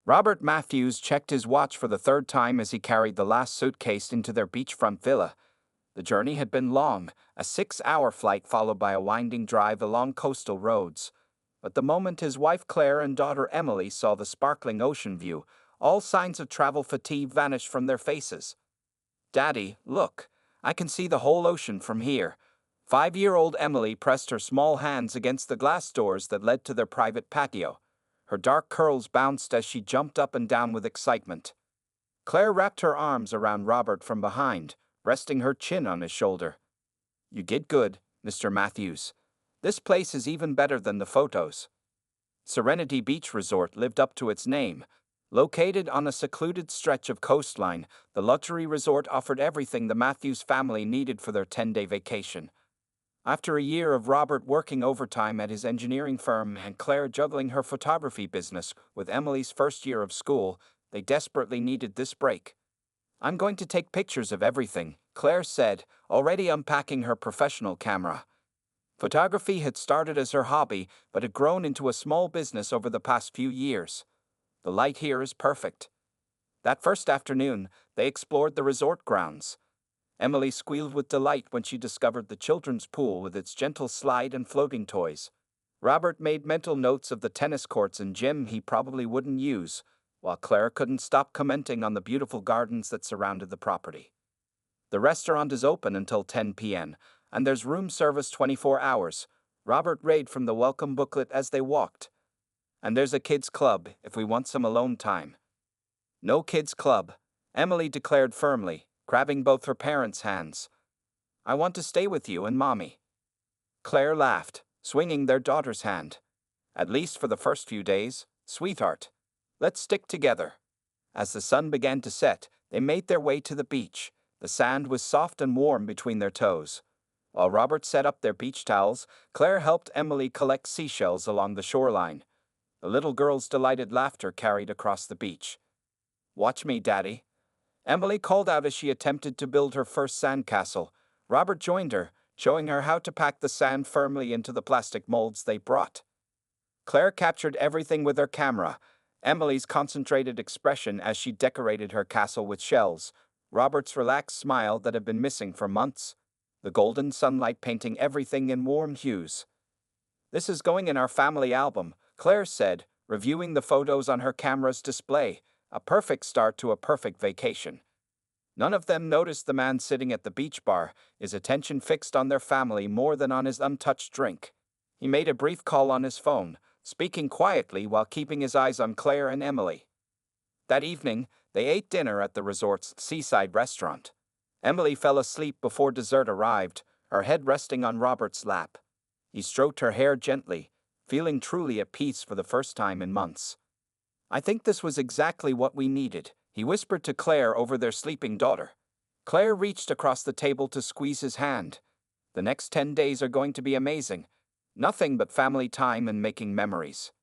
Robert Matthews checked his watch for the third time as he carried the last suitcase into their beachfront villa. The journey had been long, a 6-hour flight followed by a winding drive along coastal roads. But the moment his wife Claire and daughter Emily saw the sparkling ocean view, all signs of travel fatigue vanished from their faces. "Daddy, look, I can see the whole ocean from here." 5-year-old Emily pressed her small hands against the glass doors that led to their private patio. Her dark curls bounced as she jumped up and down with excitement. Claire wrapped her arms around Robert from behind, resting her chin on his shoulder. "You did good, Mr. Matthews. This place is even better than the photos." Serenity Beach Resort lived up to its name. Located on a secluded stretch of coastline, the luxury resort offered everything the Matthews family needed for their 10-day vacation. After a year of Robert working overtime at his engineering firm and Claire juggling her photography business with Emily's first year of school, they desperately needed this break. "I'm going to take pictures of everything," Claire said, already unpacking her professional camera. Photography had started as her hobby, but had grown into a small business over the past few years. "The light here is perfect." That first afternoon, they explored the resort grounds. Emily squealed with delight when she discovered the children's pool with its gentle slide and floating toys. Robert made mental notes of the tennis courts and gym he probably wouldn't use, while Claire couldn't stop commenting on the beautiful gardens that surrounded the property. "The restaurant is open until 10 p.m., and there's room service 24 hours, Robert read from the welcome booklet as they walked. "And there's a kids' club if we want some alone time." "No kids' club," Emily declared firmly, grabbing both her parents' hands. "I want to stay with you and Mommy." Claire laughed, swinging their daughter's hand. "At least for the first few days, sweetheart. Let's stick together." As the sun began to set, they made their way to the beach. The sand was soft and warm between their toes. While Robert set up their beach towels, Claire helped Emily collect seashells along the shoreline. The little girl's delighted laughter carried across the beach. "Watch me, Daddy," Emily called out as she attempted to build her first sandcastle. Robert joined her, showing her how to pack the sand firmly into the plastic molds they brought. Claire captured everything with her camera, Emily's concentrated expression as she decorated her castle with shells, Robert's relaxed smile that had been missing for months, the golden sunlight painting everything in warm hues. "This is going in our family album," Claire said, reviewing the photos on her camera's display. "A perfect start to a perfect vacation." None of them noticed the man sitting at the beach bar, his attention fixed on their family more than on his untouched drink. He made a brief call on his phone, speaking quietly while keeping his eyes on Claire and Emily. That evening, they ate dinner at the resort's seaside restaurant. Emily fell asleep before dessert arrived, her head resting on Robert's lap. He stroked her hair gently, feeling truly at peace for the first time in months. "I think this was exactly what we needed," he whispered to Claire over their sleeping daughter. Claire reached across the table to squeeze his hand. "The next 10 days are going to be amazing. Nothing but family time and making memories."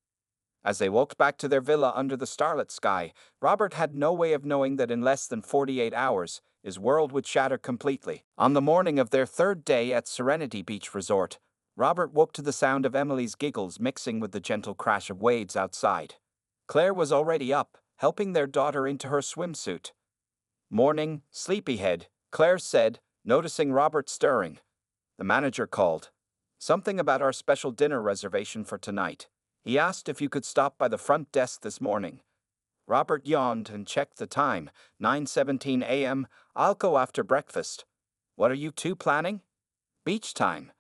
As they walked back to their villa under the starlit sky, Robert had no way of knowing that in less than 48 hours, his world would shatter completely. On the morning of their third day at Serenity Beach Resort, Robert woke to the sound of Emily's giggles mixing with the gentle crash of waves outside. Claire was already up, helping their daughter into her swimsuit. "Morning, sleepyhead," Claire said, noticing Robert stirring. The manager called. "Something about our special dinner reservation for tonight. He asked if you could stop by the front desk this morning." Robert yawned and checked the time, 9:17 a.m. "I'll go after breakfast." "What are you two planning?" "Beach time,"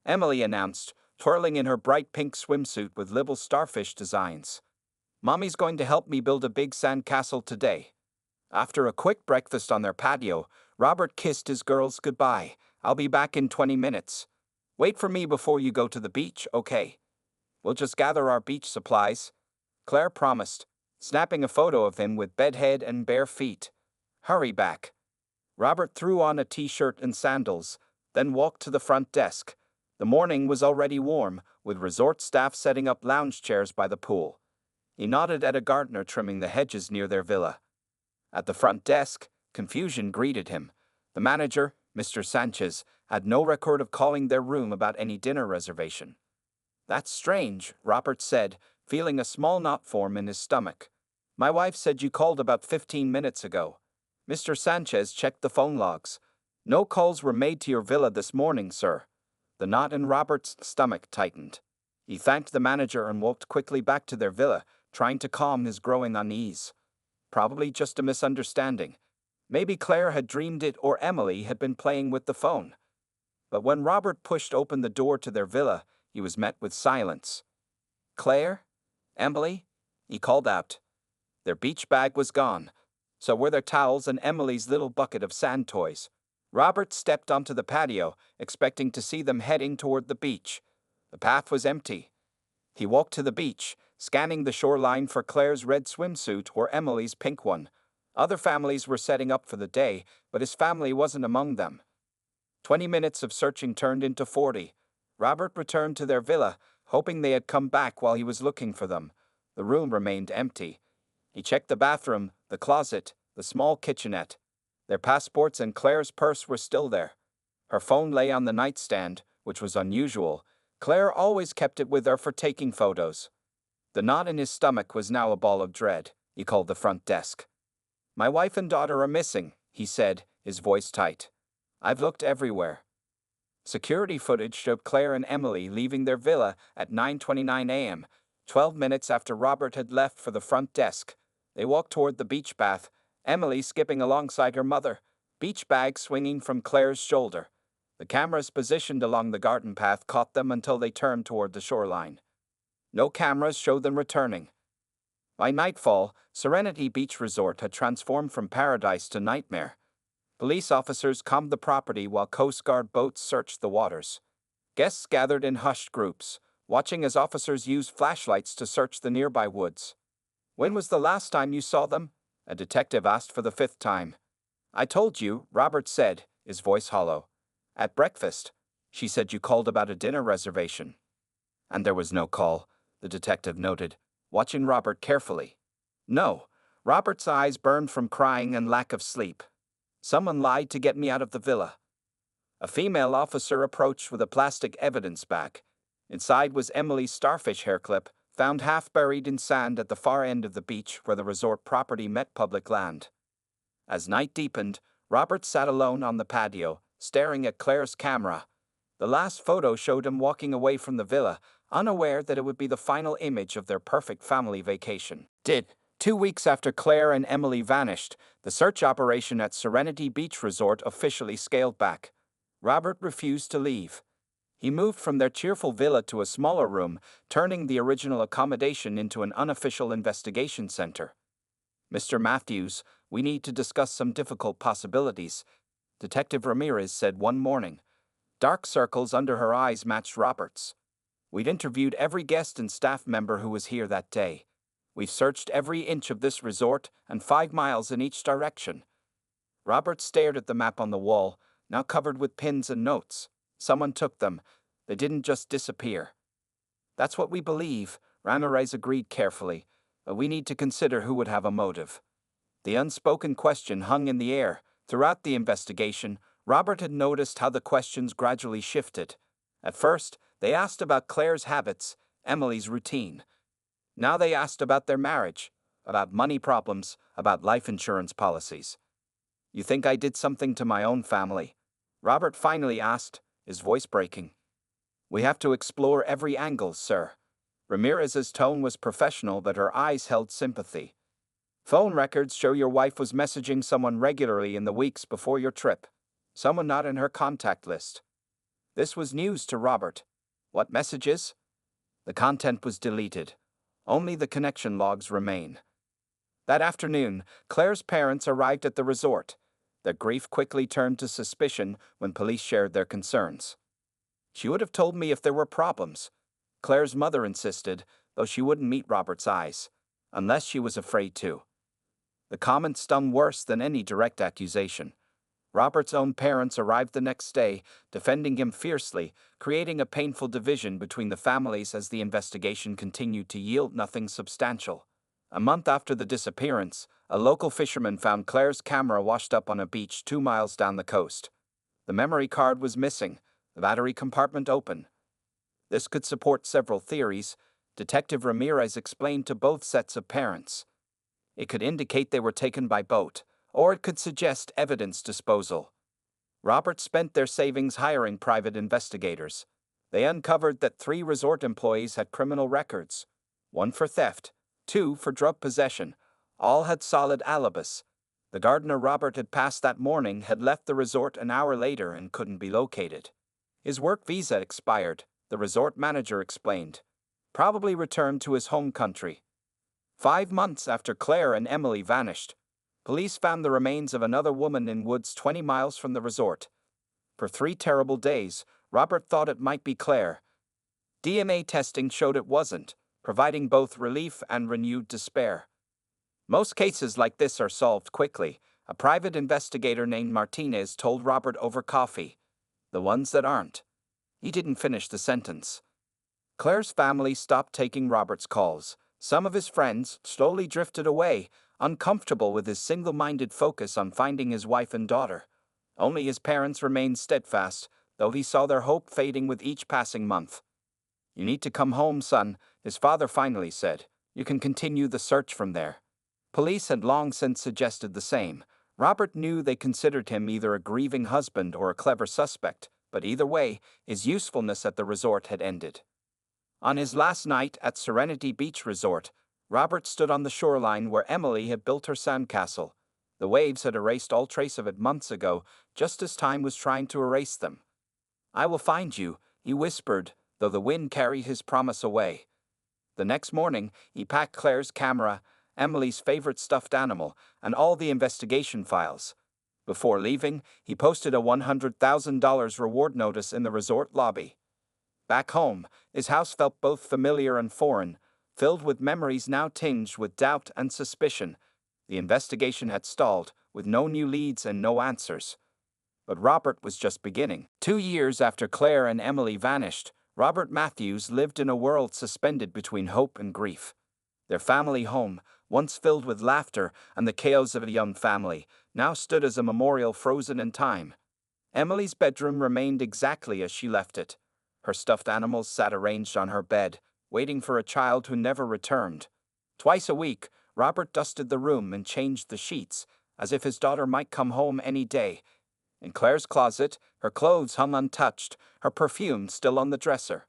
Emily announced, twirling in her bright pink swimsuit with little starfish designs. "Mommy's going to help me build a big sand castle today." After a quick breakfast on their patio, Robert kissed his girls goodbye. "I'll be back in 20 minutes. Wait for me before you go to the beach, okay? We'll just gather our beach supplies," Claire promised, snapping a photo of him with bedhead and bare feet. "Hurry back." Robert threw on a t-shirt and sandals, then walked to the front desk. The morning was already warm, with resort staff setting up lounge chairs by the pool. He nodded at a gardener trimming the hedges near their villa. At the front desk, confusion greeted him. The manager, Mr. Sanchez, had no record of calling their room about any dinner reservation. "That's strange," Robert said, feeling a small knot form in his stomach. My wife said you called about 15 minutes ago. Mr. Sanchez checked the phone logs. No calls were made to your villa this morning, sir. The knot in Robert's stomach tightened. He thanked the manager and walked quickly back to their villa, trying to calm his growing unease. Probably just a misunderstanding. Maybe Claire had dreamed it or Emily had been playing with the phone. But when Robert pushed open the door to their villa, he was met with silence. "Claire? Emily?" he called out. Their beach bag was gone. So were their towels and Emily's little bucket of sand toys. Robert stepped onto the patio, expecting to see them heading toward the beach. The path was empty. He walked to the beach, scanning the shoreline for Claire's red swimsuit or Emily's pink one. Other families were setting up for the day, but his family wasn't among them. 20 minutes of searching turned into 40. Robert returned to their villa, hoping they had come back while he was looking for them. The room remained empty. He checked the bathroom, the closet, the small kitchenette. Their passports and Claire's purse were still there. Her phone lay on the nightstand, which was unusual. Claire always kept it with her for taking photos. The knot in his stomach was now a ball of dread. He called the front desk. "My wife and daughter are missing," he said, his voice tight. "I've looked everywhere." Security footage showed Claire and Emily leaving their villa at 9:29 a.m., 12 minutes after Robert had left for the front desk. They walked toward the beach bath, Emily skipping alongside her mother, beach bag swinging from Claire's shoulder. The cameras positioned along the garden path caught them until they turned toward the shoreline. No cameras showed them returning. By nightfall, Serenity Beach Resort had transformed from paradise to nightmare. Police officers combed the property while Coast Guard boats searched the waters. Guests gathered in hushed groups, watching as officers used flashlights to search the nearby woods. "When was the last time you saw them?" a detective asked for the 5th time. "I told you," Robert said, his voice hollow. "At breakfast. She said you called about a dinner reservation." "And there was no call," the detective noted, watching Robert carefully. "No." Robert's eyes burned from crying and lack of sleep. "Someone lied to get me out of the villa." A female officer approached with a plastic evidence bag. Inside was Emily's starfish hairclip, found half buried in sand at the far end of the beach where the resort property met public land. As night deepened, Robert sat alone on the patio, staring at Claire's camera. The last photo showed him walking away from the villa, unaware that it would be the final image of their perfect family vacation. 2 weeks after Claire and Emily vanished, the search operation at Serenity Beach Resort officially scaled back. Robert refused to leave. He moved from their cheerful villa to a smaller room, turning the original accommodation into an unofficial investigation center. "Mr. Matthews, we need to discuss some difficult possibilities," Detective Ramirez said one morning. Dark circles under her eyes matched Robert's. "We'd interviewed every guest and staff member who was here that day. We've searched every inch of this resort and 5 miles in each direction." Robert stared at the map on the wall, now covered with pins and notes. "Someone took them. They didn't just disappear." "That's what we believe," Ramirez agreed carefully, "but we need to consider who would have a motive." The unspoken question hung in the air. Throughout the investigation, Robert had noticed how the questions gradually shifted. At first, they asked about Claire's habits, Emily's routine. Now they asked about their marriage, about money problems, about life insurance policies. "You think I did something to my own family?" Robert finally asked, his voice breaking. "We have to explore every angle, sir." Ramirez's tone was professional, but her eyes held sympathy. "Phone records show your wife was messaging someone regularly in the weeks before your trip. Someone not in her contact list." This was news to Robert. "What messages?" "The content was deleted. Only the connection logs remain." That afternoon, Claire's parents arrived at the resort. Their grief quickly turned to suspicion when police shared their concerns. "She would have told me if there were problems," Claire's mother insisted, though she wouldn't meet Robert's eyes, unless she was afraid to. The comment stung worse than any direct accusation. Robert's own parents arrived the next day, defending him fiercely, creating a painful division between the families as the investigation continued to yield nothing substantial. A month after the disappearance, a local fisherman found Claire's camera washed up on a beach 2 miles down the coast. The memory card was missing, the battery compartment open. This could support several theories, Detective Ramirez explained to both sets of parents. It could indicate they were taken by boat, or it could suggest evidence disposal. Robert spent their savings hiring private investigators. They uncovered that 3 resort employees had criminal records: 1 for theft, 2 for drug possession. All had solid alibis. The gardener Robert had passed that morning had left the resort an hour later and couldn't be located. His work visa expired, the resort manager explained. Probably returned to his home country. 5 months after Claire and Emily vanished, police found the remains of another woman in woods 20 miles from the resort. For 3 terrible days, Robert thought it might be Claire. DNA testing showed it wasn't, providing both relief and renewed despair. Most cases like this are solved quickly, a private investigator named Martinez told Robert over coffee. The ones that aren't. He didn't finish the sentence. Claire's family stopped taking Robert's calls. Some of his friends slowly drifted away, uncomfortable with his single-minded focus on finding his wife and daughter. Only his parents remained steadfast, though he saw their hope fading with each passing month. "You need to come home, son," his father finally said. "You can continue the search from there." Police had long since suggested the same. Robert knew they considered him either a grieving husband or a clever suspect, but either way, his usefulness at the resort had ended. On his last night at Serenity Beach Resort, Robert stood on the shoreline where Emily had built her sandcastle. The waves had erased all trace of it months ago, just as time was trying to erase them. "I will find you," he whispered, though the wind carried his promise away. The next morning, he packed Claire's camera, Emily's favorite stuffed animal, and all the investigation files. Before leaving, he posted a $100,000 reward notice in the resort lobby. Back home, his house felt both familiar and foreign, filled with memories now tinged with doubt and suspicion. The investigation had stalled, with no new leads and no answers. But Robert was just beginning. 2 years after Claire and Emily vanished, Robert Matthews lived in a world suspended between hope and grief. Their family home, once filled with laughter and the chaos of a young family, now stood as a memorial frozen in time. Emily's bedroom remained exactly as she left it. Her stuffed animals sat arranged on her bed, waiting for a child who never returned. Twice a week, Robert dusted the room and changed the sheets, as if his daughter might come home any day. In Claire's closet, her clothes hung untouched, her perfume still on the dresser.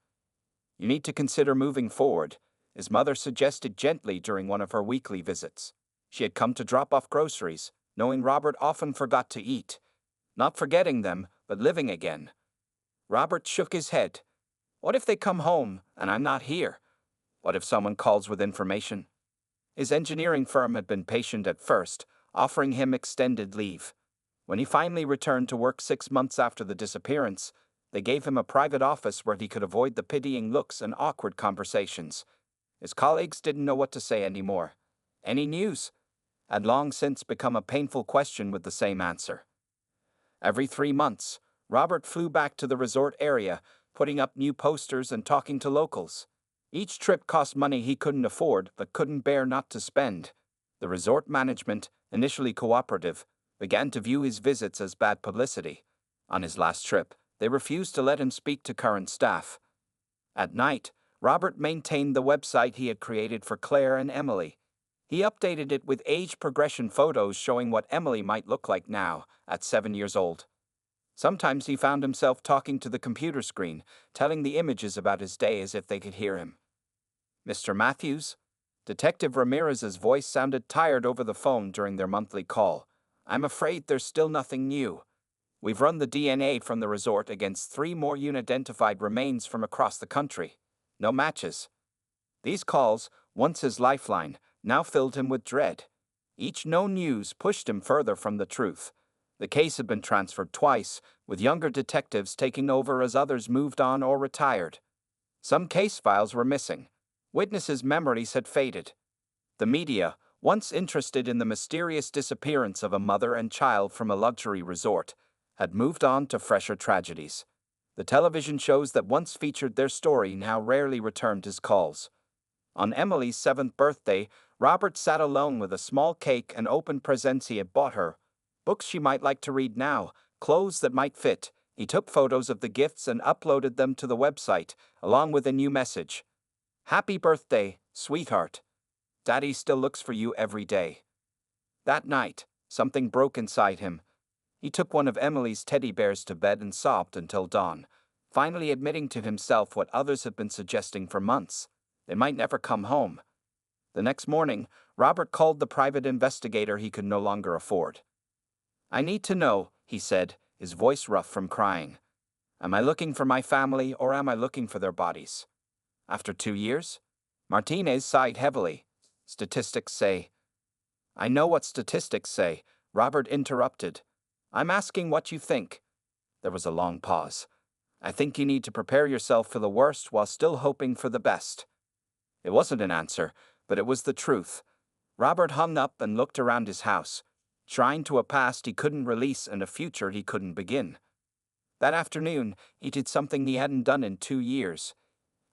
"You need to consider moving forward," his mother suggested gently during one of her weekly visits. She had come to drop off groceries, knowing Robert often forgot to eat. Not forgetting them, but living again. Robert shook his head. "What if they come home and I'm not here? What if someone calls with information?" His engineering firm had been patient at first, offering him extended leave. When he finally returned to work 6 months after the disappearance, they gave him a private office where he could avoid the pitying looks and awkward conversations. His colleagues didn't know what to say anymore. "Any news?" had long since become a painful question with the same answer. Every 3 months, Robert flew back to the resort area, putting up new posters and talking to locals. Each trip cost money he couldn't afford but couldn't bear not to spend. The resort management, initially cooperative, began to view his visits as bad publicity. On his last trip, they refused to let him speak to current staff. At night, Robert maintained the website he had created for Claire and Emily. He updated it with age progression photos showing what Emily might look like now, at 7 years old. Sometimes he found himself talking to the computer screen, telling the images about his day as if they could hear him. "Mr. Matthews?" Detective Ramirez's voice sounded tired over the phone during their monthly call. "I'm afraid there's still nothing new. We've run the DNA from the resort against 3 more unidentified remains from across the country. No matches." These calls, once his lifeline, now filled him with dread. Each no news pushed him further from the truth. The case had been transferred twice, with younger detectives taking over as others moved on or retired. Some case files were missing. Witnesses' memories had faded. The media, once interested in the mysterious disappearance of a mother and child from a luxury resort, had moved on to fresher tragedies. The television shows that once featured their story now rarely returned his calls. On Emily's 7th birthday, Robert sat alone with a small cake and open presents he had bought her. Books she might like to read now, clothes that might fit. He took photos of the gifts and uploaded them to the website, along with a new message. "Happy birthday, sweetheart." Daddy still looks for you every day." That night, something broke inside him. He took one of Emily's teddy bears to bed and sobbed until dawn, finally admitting to himself what others had been suggesting for months. They might never come home. The next morning, Robert called the private investigator he could no longer afford. "I need to know," he said, his voice rough from crying. "Am I looking for my family or am I looking for their bodies?" After 2 years? Martinez sighed heavily. "Statistics say." "I know what statistics say," Robert interrupted. "I'm asking what you think." There was a long pause. "I think you need to prepare yourself for the worst while still hoping for the best." It wasn't an answer, but it was the truth. Robert hung up and looked around his house, trying to a past he couldn't release and a future he couldn't begin. That afternoon, he did something he hadn't done in 2 years.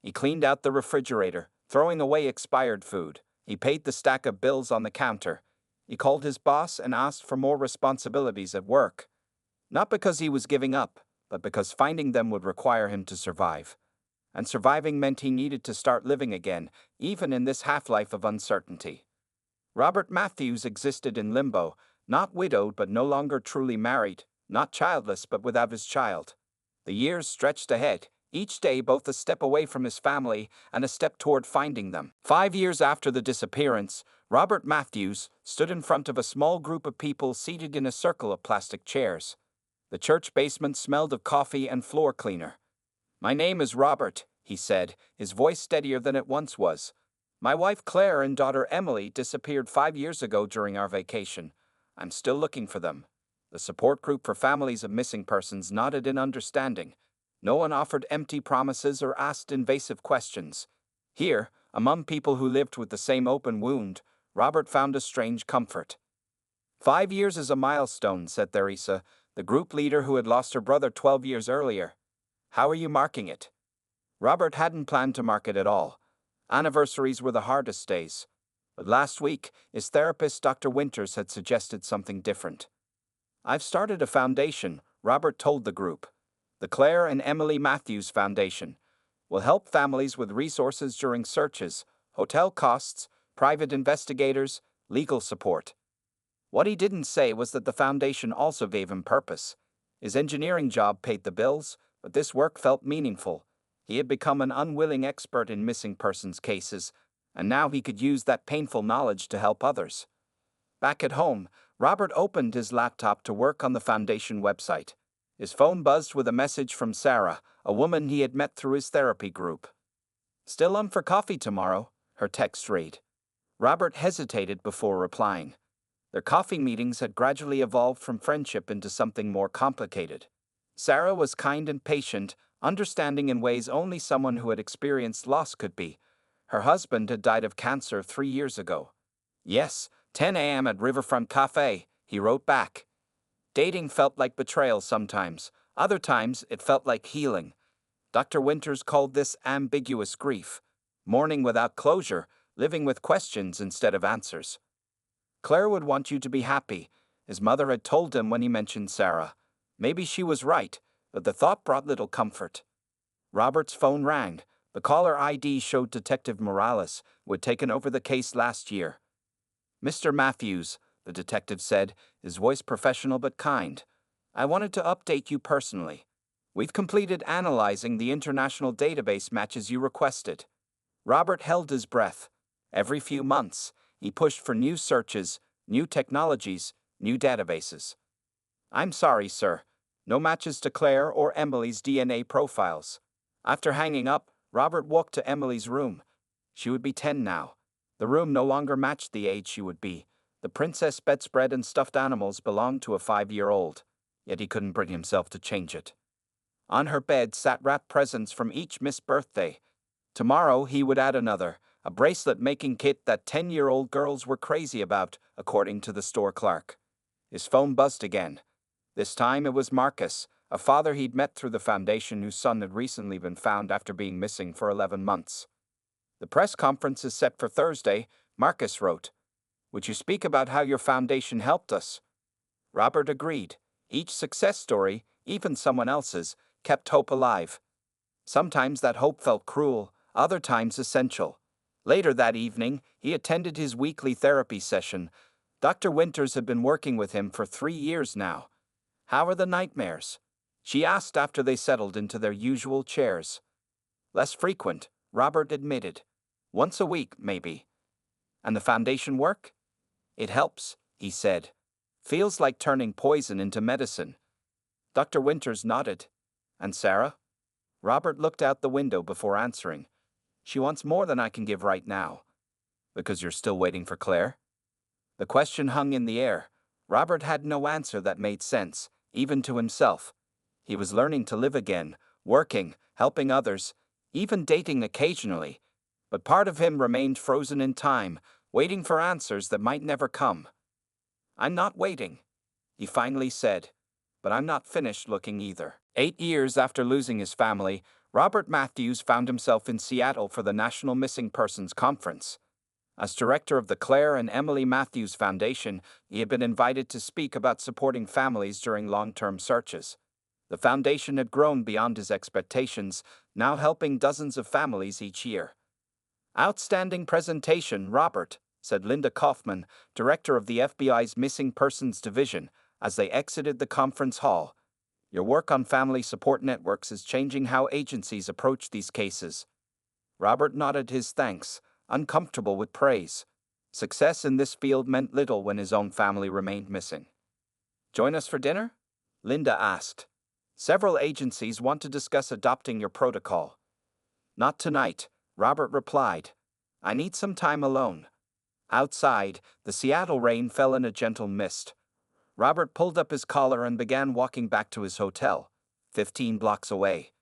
He cleaned out the refrigerator, throwing away expired food. He paid the stack of bills on the counter. He called his boss and asked for more responsibilities at work. Not because he was giving up, but because finding them would require him to survive. And surviving meant he needed to start living again, even in this half-life of uncertainty. Robert Matthews existed in limbo, not widowed but no longer truly married, not childless but without his child. The years stretched ahead, each day both a step away from his family and a step toward finding them. 5 years after the disappearance, Robert Matthews stood in front of a small group of people seated in a circle of plastic chairs. The church basement smelled of coffee and floor cleaner. "My name is Robert," he said, his voice steadier than it once was. "My wife Claire and daughter Emily disappeared 5 years ago during our vacation. I'm still looking for them." The support group for families of missing persons nodded in understanding. No one offered empty promises or asked invasive questions. Here, among people who lived with the same open wound, Robert found a strange comfort. 5 years is a milestone," said Theresa, the group leader who had lost her brother 12 years earlier. "How are you marking it?" Robert hadn't planned to mark it at all. Anniversaries were the hardest days. But last week, his therapist, Dr. Winters, had suggested something different. "I've started a foundation," Robert told the group. "The Claire and Emily Matthews Foundation. Will help families with resources during searches, hotel costs, private investigators, legal support." What he didn't say was that the foundation also gave him purpose. His engineering job paid the bills, but this work felt meaningful. He had become an unwilling expert in missing persons cases, and now he could use that painful knowledge to help others. Back at home, Robert opened his laptop to work on the foundation website. His phone buzzed with a message from Sarah, a woman he had met through his therapy group. "Still on for coffee tomorrow?" her text read. Robert hesitated before replying. Their coffee meetings had gradually evolved from friendship into something more complicated. Sarah was kind and patient, understanding in ways only someone who had experienced loss could be. Her husband had died of cancer 3 years ago. "Yes, 10 a.m. at Riverfront Cafe," he wrote back. Dating felt like betrayal sometimes. Other times, it felt like healing. Dr. Winters called this ambiguous grief. Mourning without closure, living with questions instead of answers. "Claire would want you to be happy," his mother had told him when he mentioned Sarah. Maybe she was right, but the thought brought little comfort. Robert's phone rang. The caller ID showed Detective Morales, who had taken over the case last year. "Mr. Matthews," the detective said, his voice professional but kind. "I wanted to update you personally. We've completed analyzing the international database matches you requested." Robert held his breath. Every few months, he pushed for new searches, new technologies, new databases. "I'm sorry, sir. No matches to Claire or Emily's DNA profiles." After hanging up, Robert walked to Emily's room. She would be 10 now. The room no longer matched the age she would be. The princess bedspread and stuffed animals belonged to a 5-year-old, yet he couldn't bring himself to change it. On her bed sat wrapped presents from each missed birthday. Tomorrow he would add another, a bracelet-making kit that 10-year-old girls were crazy about, according to the store clerk. His phone buzzed again. This time it was Marcus, a father he'd met through the foundation whose son had recently been found after being missing for 11 months. "The press conference is set for Thursday," Marcus wrote. "Would you speak about how your foundation helped us?" Robert agreed. Each success story, even someone else's, kept hope alive. Sometimes that hope felt cruel, other times essential. Later that evening, he attended his weekly therapy session. Dr. Winters had been working with him for 3 years now. "How are the nightmares?" she asked after they settled into their usual chairs. "Less frequent," Robert admitted. "Once a week, maybe." "And the foundation work?" "It helps," he said. "Feels like turning poison into medicine." Dr. Winters nodded. "And Sarah?" Robert looked out the window before answering. "She wants more than I can give right now." "Because you're still waiting for Claire?" The question hung in the air. Robert had no answer that made sense, even to himself. He was learning to live again, working, helping others, even dating occasionally. But part of him remained frozen in time, waiting for answers that might never come. "I'm not waiting," he finally said. "But I'm not finished looking either." 8 years after losing his family, Robert Matthews found himself in Seattle for the National Missing Persons Conference. As director of the Claire and Emily Matthews Foundation, he had been invited to speak about supporting families during long-term searches. The foundation had grown beyond his expectations, now helping dozens of families each year. "Outstanding presentation, Robert," said Linda Kaufman, director of the FBI's Missing Persons Division, as they exited the conference hall. "Your work on family support networks is changing how agencies approach these cases." Robert nodded his thanks, uncomfortable with praise. Success in this field meant little when his own family remained missing. "Join us for dinner?" Linda asked. "Several agencies want to discuss adopting your protocol." "Not tonight," Robert replied. "I need some time alone." Outside, the Seattle rain fell in a gentle mist. Robert pulled up his collar and began walking back to his hotel, 15 blocks away.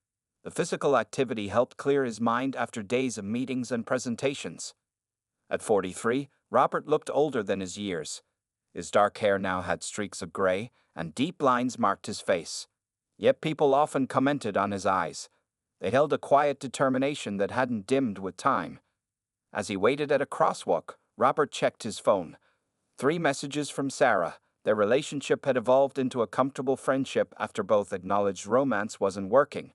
The physical activity helped clear his mind after days of meetings and presentations. At 43, Robert looked older than his years. His dark hair now had streaks of gray, and deep lines marked his face. Yet people often commented on his eyes. They held a quiet determination that hadn't dimmed with time. As he waited at a crosswalk, Robert checked his phone. 3 messages from Sarah. Their relationship had evolved into a comfortable friendship after both acknowledged romance wasn't working.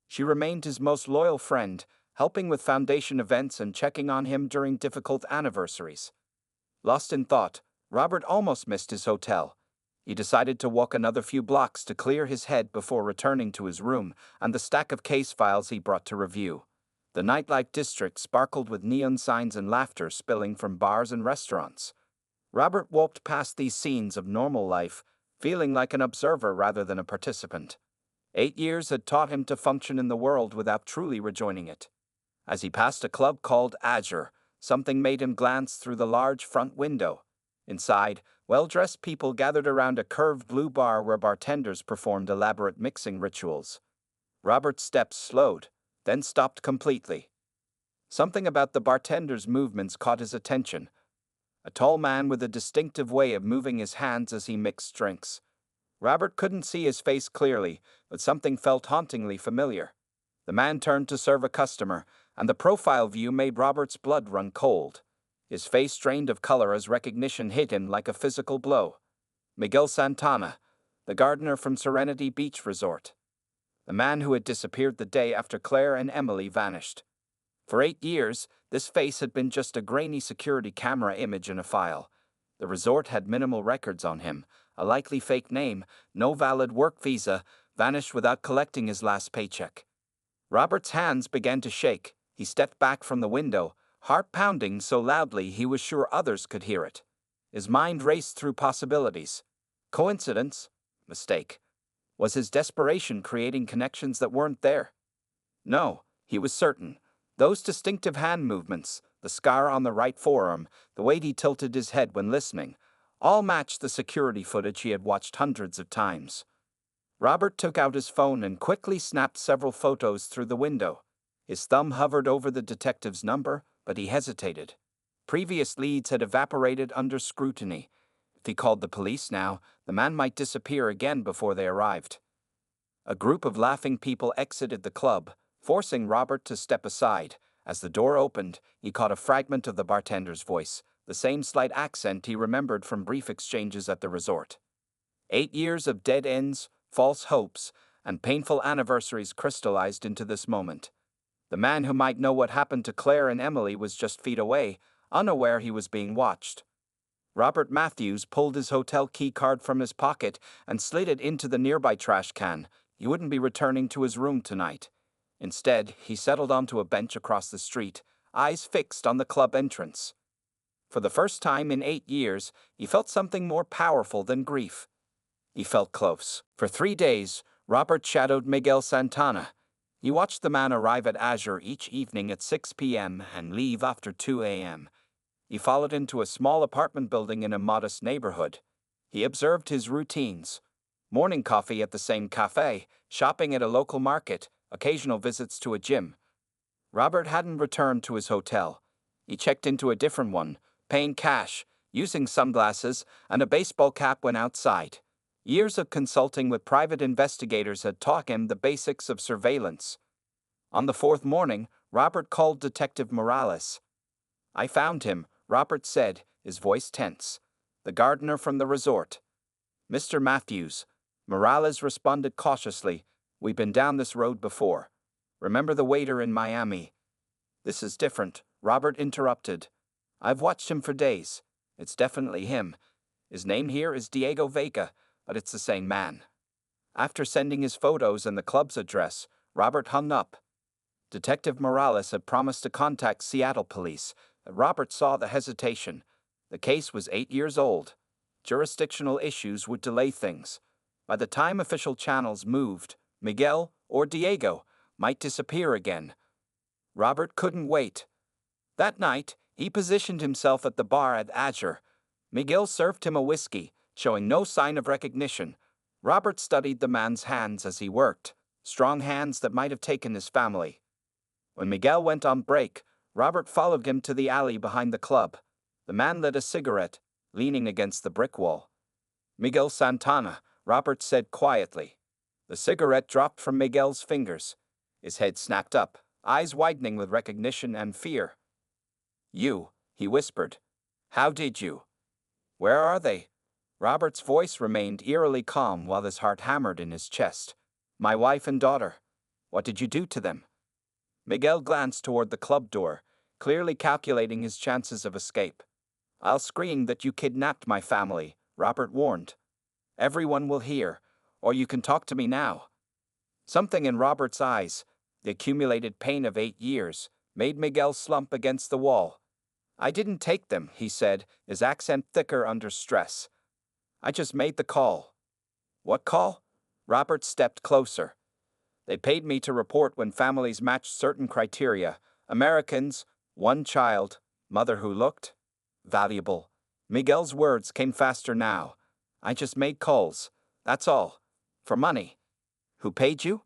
She remained his most loyal friend, helping with foundation events and checking on him during difficult anniversaries. Lost in thought, Robert almost missed his hotel. He decided to walk another few blocks to clear his head before returning to his room and the stack of case files he brought to review. The nightlife district sparkled with neon signs and laughter spilling from bars and restaurants. Robert walked past these scenes of normal life, feeling like an observer rather than a participant. 8 years had taught him to function in the world without truly rejoining it. As he passed a club called Azure, something made him glance through the large front window. Inside, well-dressed people gathered around a curved blue bar where bartenders performed elaborate mixing rituals. Robert's steps slowed, then stopped completely. Something about the bartender's movements caught his attention. A tall man with a distinctive way of moving his hands as he mixed drinks. Robert couldn't see his face clearly, but something felt hauntingly familiar. The man turned to serve a customer, and the profile view made Robert's blood run cold. His face drained of color as recognition hit him like a physical blow. Miguel Santana, the gardener from Serenity Beach Resort. The man who had disappeared the day after Claire and Emily vanished. For 8 years, this face had been just a grainy security camera image in a file. The resort had minimal records on him, a likely fake name, no valid work visa, vanished without collecting his last paycheck. Robert's hands began to shake. He stepped back from the window, heart pounding so loudly he was sure others could hear it. His mind raced through possibilities. Coincidence? Mistake. Was his desperation creating connections that weren't there? No, he was certain. Those distinctive hand movements, the scar on the right forearm, the way he tilted his head when listening, all matched the security footage he had watched hundreds of times. Robert took out his phone and quickly snapped several photos through the window. His thumb hovered over the detective's number, but he hesitated. Previous leads had evaporated under scrutiny. If he called the police now, the man might disappear again before they arrived. A group of laughing people exited the club, forcing Robert to step aside. As the door opened, he caught a fragment of the bartender's voice, the same slight accent he remembered from brief exchanges at the resort. 8 years of dead ends, false hopes, and painful anniversaries crystallized into this moment. The man who might know what happened to Claire and Emily was just feet away, unaware he was being watched. Robert Matthews pulled his hotel key card from his pocket and slid it into the nearby trash can. He wouldn't be returning to his room tonight. Instead, he settled onto a bench across the street, eyes fixed on the club entrance. For the first time in 8 years, he felt something more powerful than grief. He felt close. For 3 days, Robert shadowed Miguel Santana. He watched the man arrive at Azure each evening at 6 p.m. and leave after 2 a.m. He followed into a small apartment building in a modest neighborhood. He observed his routines: morning coffee at the same cafe, shopping at a local market, occasional visits to a gym. Robert hadn't returned to his hotel. He checked into a different one, paying cash, using sunglasses and a baseball cap when outside. Years of consulting with private investigators had taught him the basics of surveillance. On the 4th morning, Robert called Detective Morales. "I found him," Robert said, his voice tense. "The gardener from the resort." "Mr. Matthews," Morales responded cautiously, "we've been down this road before. Remember the waiter in Miami?" "This is different," Robert interrupted. "I've watched him for days. It's definitely him. His name here is Diego Vega, but it's the same man." After sending his photos and the club's address, Robert hung up. Detective Morales had promised to contact Seattle police. Robert saw the hesitation. The case was 8 years old. Jurisdictional issues would delay things. By the time official channels moved, Miguel, or Diego, might disappear again. Robert couldn't wait. That night, he positioned himself at the bar at Azure. Miguel served him a whiskey, showing no sign of recognition. Robert studied the man's hands as he worked, strong hands that might have taken his family. When Miguel went on break, Robert followed him to the alley behind the club. The man lit a cigarette, leaning against the brick wall. "Miguel Santana," Robert said quietly. The cigarette dropped from Miguel's fingers. His head snapped up, eyes widening with recognition and fear. "You," he whispered. "How did you?" "Where are they?" Robert's voice remained eerily calm while his heart hammered in his chest. "My wife and daughter. What did you do to them?" Miguel glanced toward the club door, clearly calculating his chances of escape. "I'll scream that you kidnapped my family," Robert warned. "Everyone will hear, or you can talk to me now." Something in Robert's eyes, the accumulated pain of 8 years, made Miguel slump against the wall. "I didn't take them," he said, his accent thicker under stress. "I just made the call." "What call?" Robert stepped closer. "They paid me to report when families matched certain criteria. Americans, 1 child, mother who looked valuable." Miguel's words came faster now. "I just made calls. That's all. For money." "Who paid you?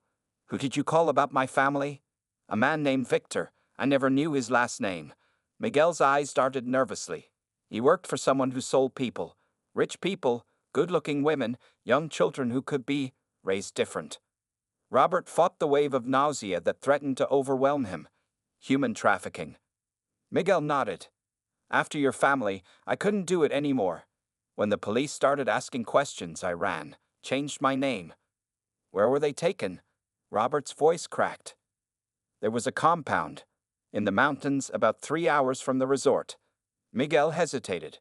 Who did you call about my family?" "A man named Victor. I never knew his last name." Miguel's eyes darted nervously. "He worked for someone who sold people. Rich people, good-looking women, young children who could be raised different." Robert fought the wave of nausea that threatened to overwhelm him. Human trafficking. Miguel nodded. "After your family, I couldn't do it anymore. When the police started asking questions, I ran, changed my name." "Where were they taken?" Robert's voice cracked. "There was a compound. In the mountains, about 3 hours from the resort." Miguel hesitated.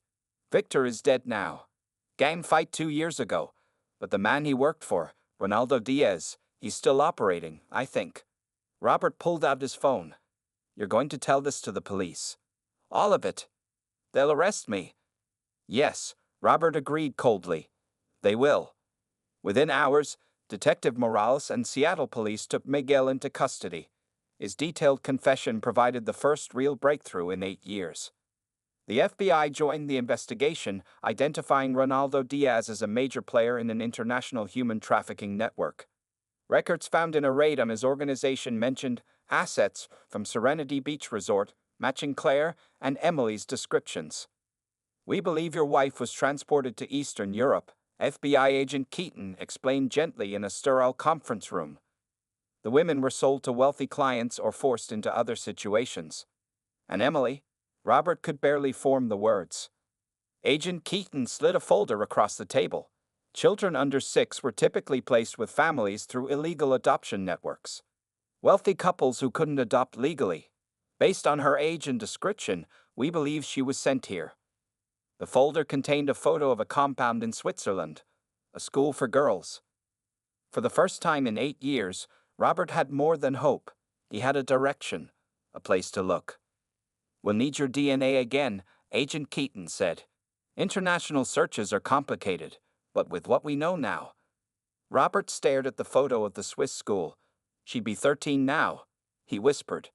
"Victor is dead now. Gang fight 2 years ago. But the man he worked for, Ronaldo Diaz, he's still operating, I think." Robert pulled out his phone. "You're going to tell this to the police?" "All of it." "They'll arrest me." "Yes," Robert agreed coldly. "They will." Within hours, Detective Morales and Seattle police took Miguel into custody. His detailed confession provided the first real breakthrough in 8 years. The FBI joined the investigation, identifying Ronaldo Diaz as a major player in an international human trafficking network. Records found in a raid on his organization mentioned assets from Serenity Beach Resort, matching Claire and Emily's descriptions. "We believe your wife was transported to Eastern Europe," FBI agent Keaton explained gently in a sterile conference room. "The women were sold to wealthy clients or forced into other situations." "And Emily?" Robert could barely form the words. Agent Keaton slid a folder across the table. "Children under 6 were typically placed with families through illegal adoption networks." Wealthy couples who couldn't adopt legally. Based on her age and description, we believe she was sent here. The folder contained a photo of a compound in Switzerland, a school for girls. For the first time in 8 years, Robert had more than hope. He had a direction, a place to look. "We'll need your DNA again," Agent Keaton said. "International searches are complicated, but with what we know now." Robert stared at the photo of the Swiss school. "She'd be 13 now," he whispered.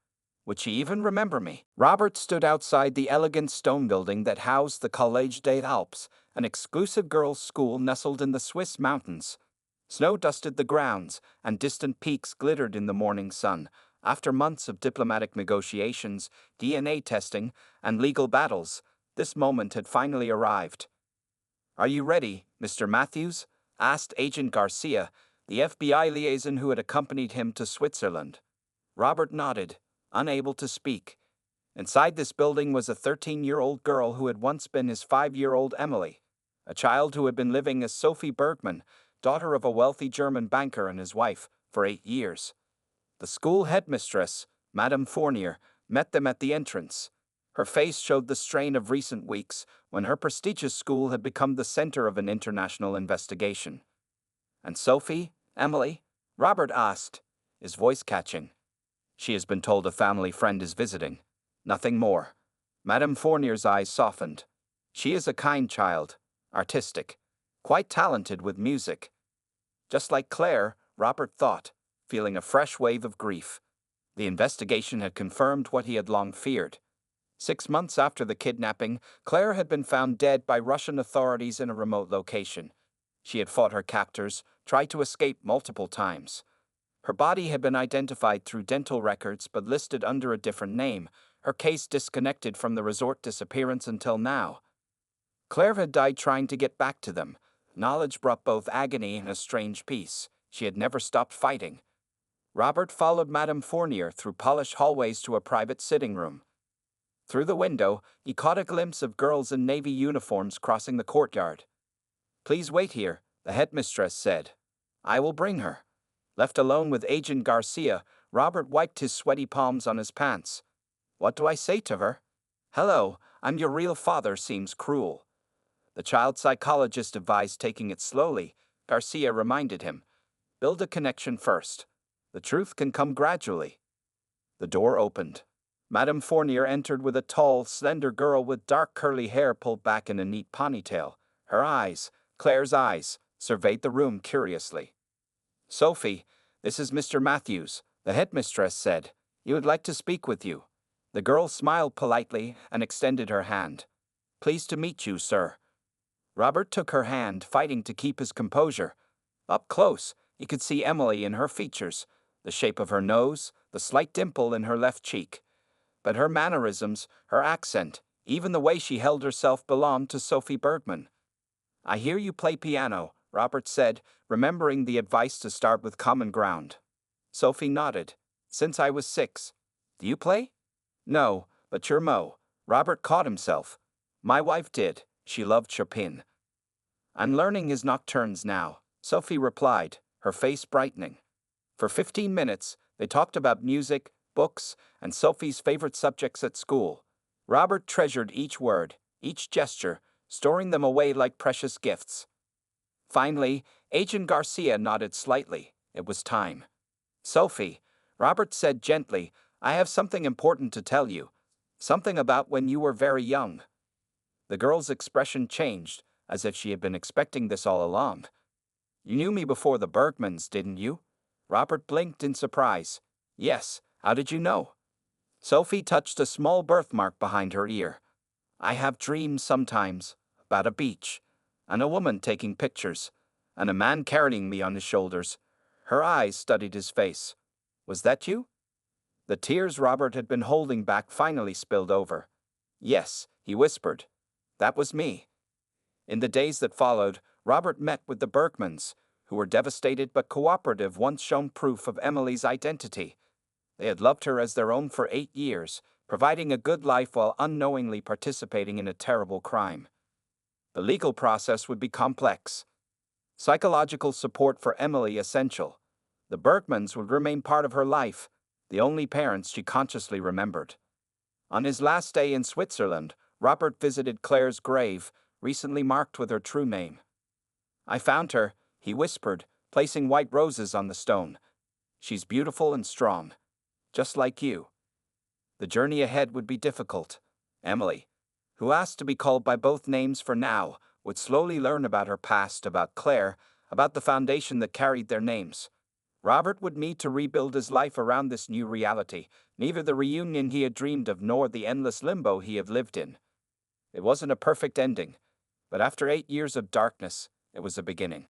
"Would she even remember me?" Robert stood outside the elegant stone building that housed the Collège des Alpes, an exclusive girls' school nestled in the Swiss mountains. Snow dusted the grounds, and distant peaks glittered in the morning sun. After months of diplomatic negotiations, DNA testing, and legal battles, this moment had finally arrived. "Are you ready, Mr. Matthews?" asked Agent Garcia, the FBI liaison who had accompanied him to Switzerland. Robert nodded, unable to speak. Inside this building was a 13-year-old girl who had once been his 5-year-old Emily, a child who had been living as Sophie Bergman, daughter of a wealthy German banker and his wife, for 8 years. The school headmistress, Madame Fournier, met them at the entrance. Her face showed the strain of recent weeks when her prestigious school had become the center of an international investigation. "And Sophie, Emily?" Robert asked, his voice catching. "She has been told a family friend is visiting. Nothing more." Madame Fournier's eyes softened. "She is a kind child, artistic, quite talented with music." Just like Claire, Robert thought, feeling a fresh wave of grief. The investigation had confirmed what he had long feared. 6 months after the kidnapping, Claire had been found dead by Russian authorities in a remote location. She had fought her captors, tried to escape multiple times. Her body had been identified through dental records but listed under a different name, her case disconnected from the resort disappearance until now. Claire had died trying to get back to them. Knowledge brought both agony and a strange peace. She had never stopped fighting. Robert followed Madame Fournier through polished hallways to a private sitting room. Through the window, he caught a glimpse of girls in navy uniforms crossing the courtyard. "Please wait here," the headmistress said. "I will bring her." Left alone with Agent Garcia, Robert wiped his sweaty palms on his pants. "What do I say to her?" "Hello, I'm your real father," seems cruel. The child psychologist advised taking it slowly. Garcia reminded him. "Build a connection first. The truth can come gradually." The door opened. Madame Fournier entered with a tall, slender girl with dark curly hair pulled back in a neat ponytail. Her eyes, Claire's eyes, surveyed the room curiously. "Sophie, this is Mr. Matthews," the headmistress said. "He would like to speak with you." The girl smiled politely and extended her hand. "Pleased to meet you, sir." Robert took her hand, fighting to keep his composure. Up close, he could see Emily in her features, the shape of her nose, the slight dimple in her left cheek. But her mannerisms, her accent, even the way she held herself belonged to Sophie Bergman. "I hear you play piano," Robert said, remembering the advice to start with common ground. Sophie nodded. "Since I was 6. Do you play?" "No, but your Mo." Robert caught himself. "My wife did. She loved Chopin." "I'm learning his nocturnes now," Sophie replied, her face brightening. For 15 minutes, they talked about music, books, and Sophie's favorite subjects at school. Robert treasured each word, each gesture, storing them away like precious gifts. Finally, Agent Garcia nodded slightly. It was time. "Sophie," Robert said gently, "I have something important to tell you. Something about when you were very young." The girl's expression changed, as if she had been expecting this all along. "You knew me before the Bergmans, didn't you?" Robert blinked in surprise. "Yes, how did you know?" Sophie touched a small birthmark behind her ear. "I have dreams sometimes, about a beach, and a woman taking pictures, and a man carrying me on his shoulders." Her eyes studied his face. "Was that you?" The tears Robert had been holding back finally spilled over. "Yes," he whispered. "That was me." In the days that followed, Robert met with the Bergmans, who were devastated but cooperative once shown proof of Emily's identity. They had loved her as their own for 8 years, providing a good life while unknowingly participating in a terrible crime. The legal process would be complex. Psychological support for Emily essential. The Bergmans would remain part of her life, the only parents she consciously remembered. On his last day in Switzerland, Robert visited Claire's grave, recently marked with her true name. "I found her," he whispered, placing white roses on the stone. "She's beautiful and strong, just like you." The journey ahead would be difficult. Emily, who asked to be called by both names for now, would slowly learn about her past, about Claire, about the foundation that carried their names. Robert would need to rebuild his life around this new reality, neither the reunion he had dreamed of nor the endless limbo he had lived in. It wasn't a perfect ending, but after 8 years of darkness, it was a beginning.